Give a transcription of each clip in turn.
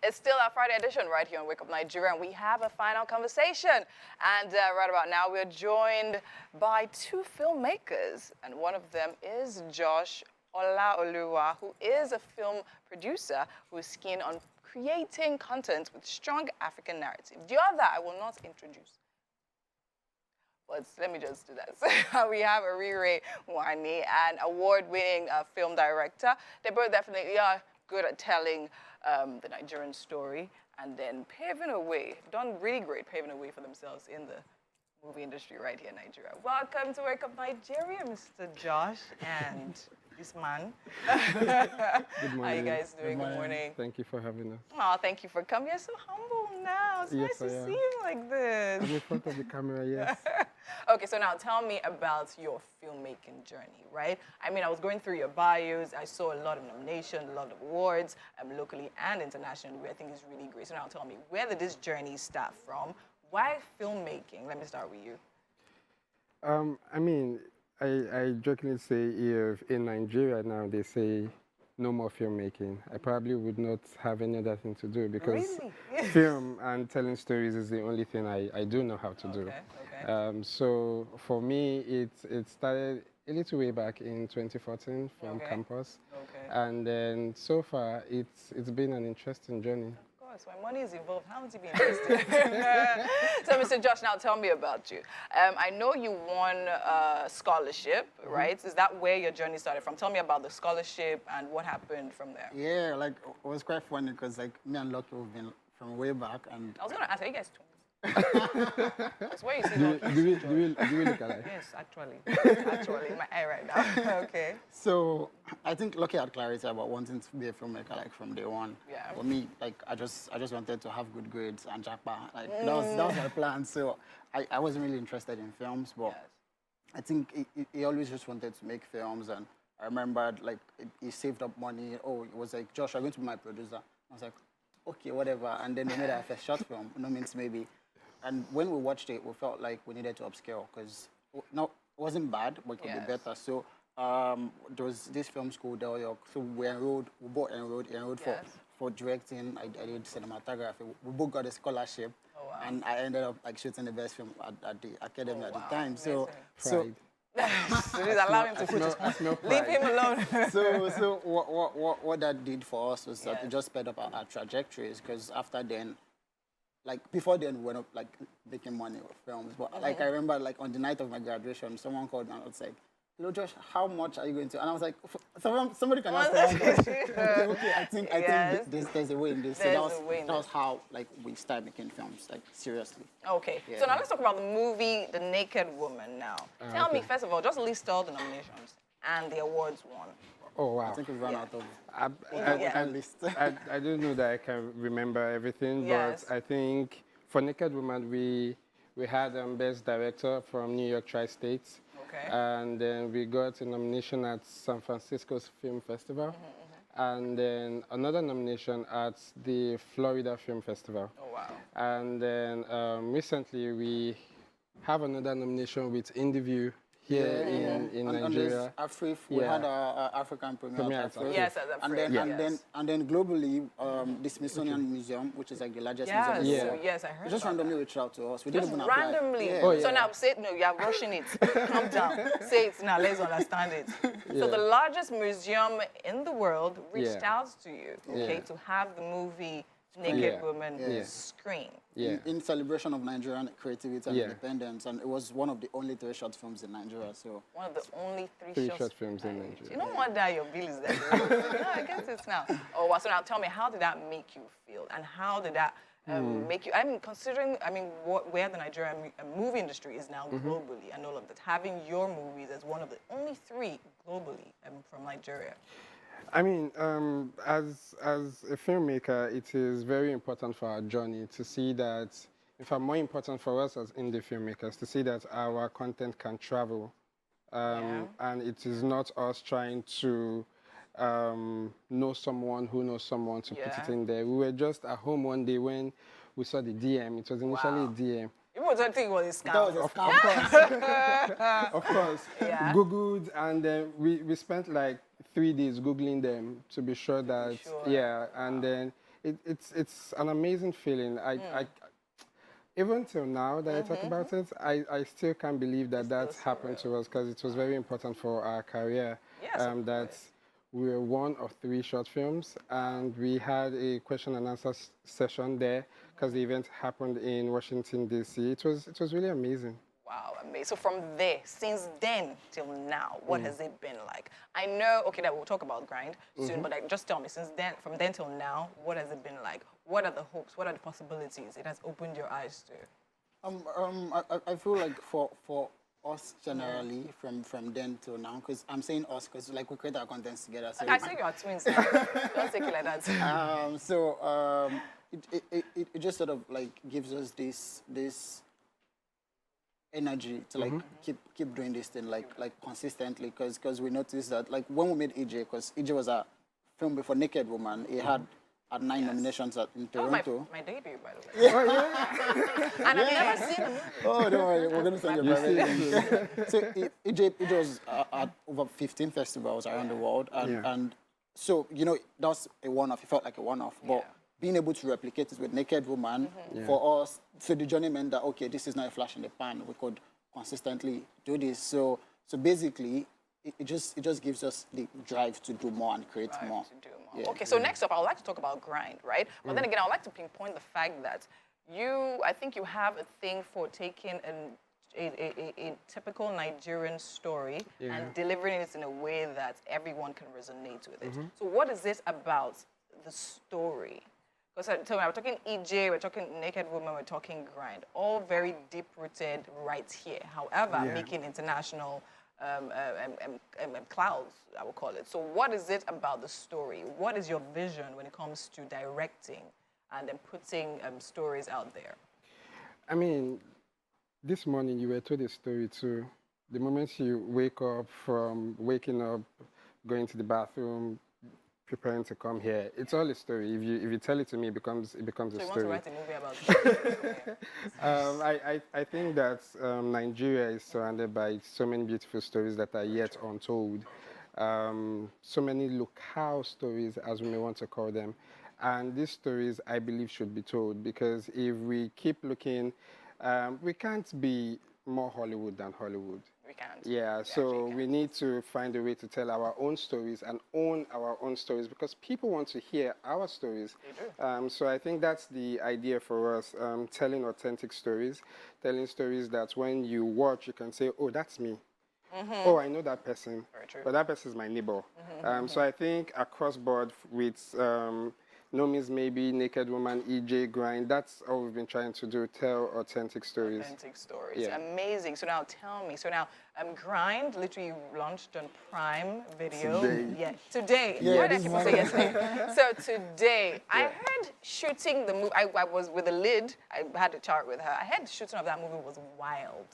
It's still our Friday edition right here on Wake Up Nigeria, and we have a final conversation. And right about now, we're joined by two filmmakers, and one of them is Josh Olaoluwa, who is a film producer who is keen on creating content with strong African narrative. The other, I will not introduce. But let me just do that. So we have Orire Wani, an award-winning film director. They both definitely are good at telling the Nigerian story and then paving a way, done really great paving a way for themselves in the movie industry right here in Nigeria. Welcome to Wake Up Nigeria, Mr. Josh and this man. Good morning. How are you guys doing? Good morning. Thank you for having us. Oh, thank you for coming. You're so humble now. It's nice to see you like this. I'm in front of the camera, yes. Okay, so now tell me about your filmmaking journey, right? I mean, I was going through your bios. I saw a lot of nominations, a lot of awards, locally and internationally, which I think is really great. So now tell me, where did this journey start from? Why filmmaking? Let me start with you. I mean, I jokingly say if in Nigeria now they say no more filmmaking, I probably would not have any other thing to do because Really? film and telling stories is the only thing I do know how to do. Okay. So for me, it started a little way back in 2014 from campus. Okay. And then so far, it's been an interesting journey. Of course, when money is involved, how would you be interested? So, Mr. Josh, now tell me about you. I know you won a scholarship, right? Is that where your journey started from? Tell me about the scholarship and what happened from there. Yeah, like, it was quite funny because, like, me and Lucky have been from way back, and... I was going to ask, are you guys twins? That's where you see Lucky. Do we look alike? Yes, actually, my eye right now. Okay. So, I think Lucky had clarity about wanting to be a filmmaker, like, from day one. Yeah. For me, like, I just wanted to have good grades and jackpot. Like, that was my plan. So, I wasn't really interested in films, but I think he always just wanted to make films, and I remembered, like, he saved up money. Oh, it was like, Josh, you're going to be my producer. I was like, okay, whatever. And then we made our first short film, no means maybe. And when we watched it, we felt like we needed to upscale because it wasn't bad, but it could be better. So there was this film school, Del York. So we both enrolled for directing. I did cinematography. We both got a scholarship. Oh, wow. And I ended up like shooting the best film at the academy at the time. Amazing. So Please allow him to put his leave him alone. so what that did for us was that it just sped up our trajectories because after then, like before then, we were not like making money with films. But like I remember, like on the night of my graduation, someone called me and was like, "Hello, Josh, how much are you going to?" And I was like, "Somebody can ask me." Okay, I think there's a way in this. So that was how like we started making films, like seriously. Okay. So now let's talk about the movie The Naked Woman. Now, tell me first of all, just list all the nominations and the awards won. Oh, wow. I think we've run out of list. I don't know that I can remember everything, but I think for Naked Woman, we had Best Director from New York Tri-States. Okay. And then we got a nomination at San Francisco's Film Festival. And then another nomination at the Florida Film Festival. Oh, wow. And then recently we have another nomination with IndieView here in Nigeria. We had our African premiere at Afrif. Yes, at Afrif. And then globally, the Smithsonian Museum, which is like the largest museum. So, yes, I heard. Just randomly reached out to us. We didn't even apply. Randomly. So now say no, you're rushing it. Calm down. Say it now. Let's understand it. So the largest museum in the world reached out to you, to have the movie Naked Woman screen. In celebration of Nigerian creativity and independence, and it was one of the only 3 short films in Nigeria. So one of the only three short films in Nigeria. You don't want that your bill is there. No, I get it now. Oh, well, so now tell me, how did that make you feel, and how did that make you? I mean, considering, where the Nigerian movie industry is now globally and all of that, having your movies as one of the only 3 globally from Nigeria. I mean, as a filmmaker, it is very important for our journey to see that, in fact, more important for us as indie filmmakers, to see that our content can travel. And it is not us trying to know someone who knows someone to put it in there. We were just at home one day when we saw the DM. It was initially a DM. People don't think it was a scam. That was a scam. Of course. Googled, and then we spent like 3 days Googling them to be sure that, and then it's an amazing feeling. Even till now that I talk about it, I still can't believe that that's happened to us because it was very important for our career. Yes, of That course. we were one of 3 short films, and we had a question and answer session there because the event happened in Washington D.C. It was really amazing. Wow, amazing. So from there, since then till now, what has it been like? I know, okay, that we'll talk about grind soon, but like, just tell me, since then, from then till now, what has it been like? What are the hopes? What are the possibilities it has opened your eyes to? I feel like for us generally, from then till now, because I'm saying us because like we create our contents together. So I say you are twins. Now. Don't take it like that. It just sort of like gives us this energy to like keep doing this thing like consistently because we noticed that like when we made EJ, because EJ was a film before Naked Woman, it had 9 nominations in Toronto. My debut, by the way. Oh yeah. And I've never seen the movie. Oh, don't worry, we're gonna send you a private link. So EJ was at over 15 festivals around the world, and so you know that's a one-off. It felt like a one-off, but being able to replicate it with Naked Woman for us, so the journey meant that okay, this is not a flash in the pan. We could consistently do this. So basically, it just gives us the drive to do more and create more. To do more. Okay, so next up, I would like to talk about grind, right? But then again, I would like to pinpoint the fact that I think you have a thing for taking a typical Nigerian story and delivering it in a way that everyone can resonate with it. So what is it about the story? Because we're talking EJ, we're talking Naked Woman, we're talking grind, all very deep-rooted right here. However, making international clouds, I would call it. So what is it about the story? What is your vision when it comes to directing and then putting stories out there? I mean, this morning you were told a story too. The moment you wake up from waking up, going to the bathroom, preparing to come here, it's all a story. If you tell it to me, it becomes a story. So you want to write a movie about it? I think that Nigeria is surrounded by so many beautiful stories that are yet untold. So many locale stories, as we may want to call them. And these stories, I believe, should be told because if we keep looking, we can't be more Hollywood than Hollywood. We can't. Yeah, so we need to find a way to tell our own stories and own our own stories because people want to hear our stories. They do. So I think that's the idea for us, telling authentic stories, telling stories that when you watch, you can say, oh, that's me. Oh, I know that person. Very true. But that person is my neighbor. So I think across board with No Means Maybe, Naked Woman, EJ, Grind, that's all we've been trying to do, tell authentic stories. Authentic stories. Yeah. Amazing. So now tell me, Grind literally launched on Prime Video. Today. Yeah, today. Yeah, Why did this people say yesterday? So today, I heard shooting the movie, I was with a lid, I had a chat with her. I heard shooting of that movie was wild.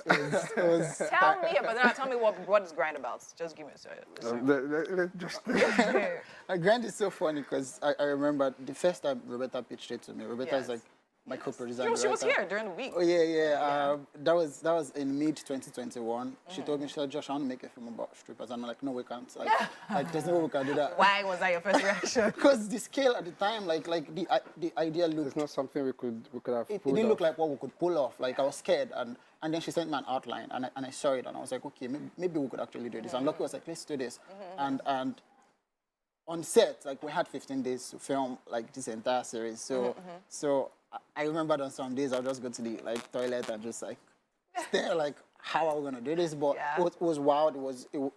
Tell me about that. Tell me what is Grind about. Just give me a story. Just Grant is so funny because I remember the first time Roberta pitched it to me. Roberta is like my co-producer. She was here during the week. Oh yeah. That was in mid 2021. She told me, she said, Josh, I want to make a film about strippers. I'm like, no, we can't. Like there's no way we can do that. Why was that your first reaction? Because the scale at the time, like the idea looked. it's not something we could have It pulled didn't look off. like what we could pull off. Like I was scared, and then she sent me an outline, and I saw it, and I was like, okay, maybe we could actually do this. And Lucky was like, let's do this, and on set, like we had 15 days to film like this entire series. So I remember on some days I'll just go to the like toilet and just like stare like how are we gonna do this? But it was wild. It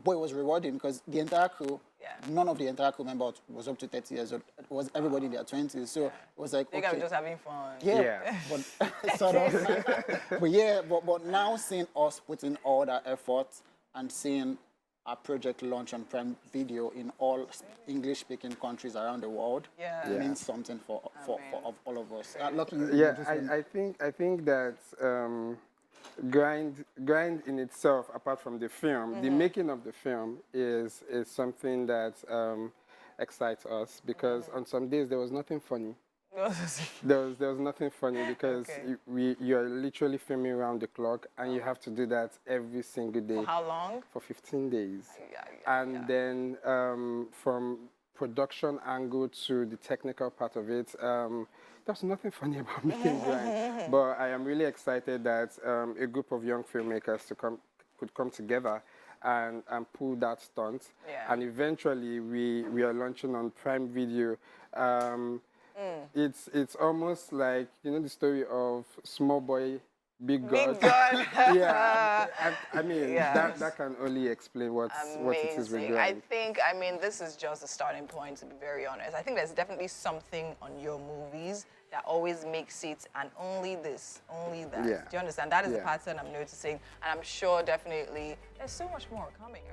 was rewarding because the entire crew, none of the entire crew members was up to 30 years old. It was everybody in their 20s. So it was like You guys were just having fun. yeah. But sort of. but now seeing us putting all that effort and seeing our project launch on Prime Video in all English-speaking countries around the world means something for all of us. Lucky, I think that grind in itself, apart from the film, the making of the film is something that excites us because on some days there was nothing funny. There was nothing funny because you're literally filming around the clock and you have to do that every single day. For how long? For 15 days. Yeah. Then from production angle to the technical part of it. There's nothing funny about making grind, but I am really excited that a group of young filmmakers could come together and pull that stunt. Yeah. And eventually we are launching on Prime Video. It's almost like, you know, the story of small boy, big God. Big God. Yeah, I mean, Yes. that can only explain what it is with Amazing. I grind. think, I mean, this is just a starting point, to be very honest. I think there's definitely something on your movies that always makes it, and only this, only that. Yeah. Do you understand? That is the Yeah. pattern I'm noticing, and I'm sure definitely there's so much more coming.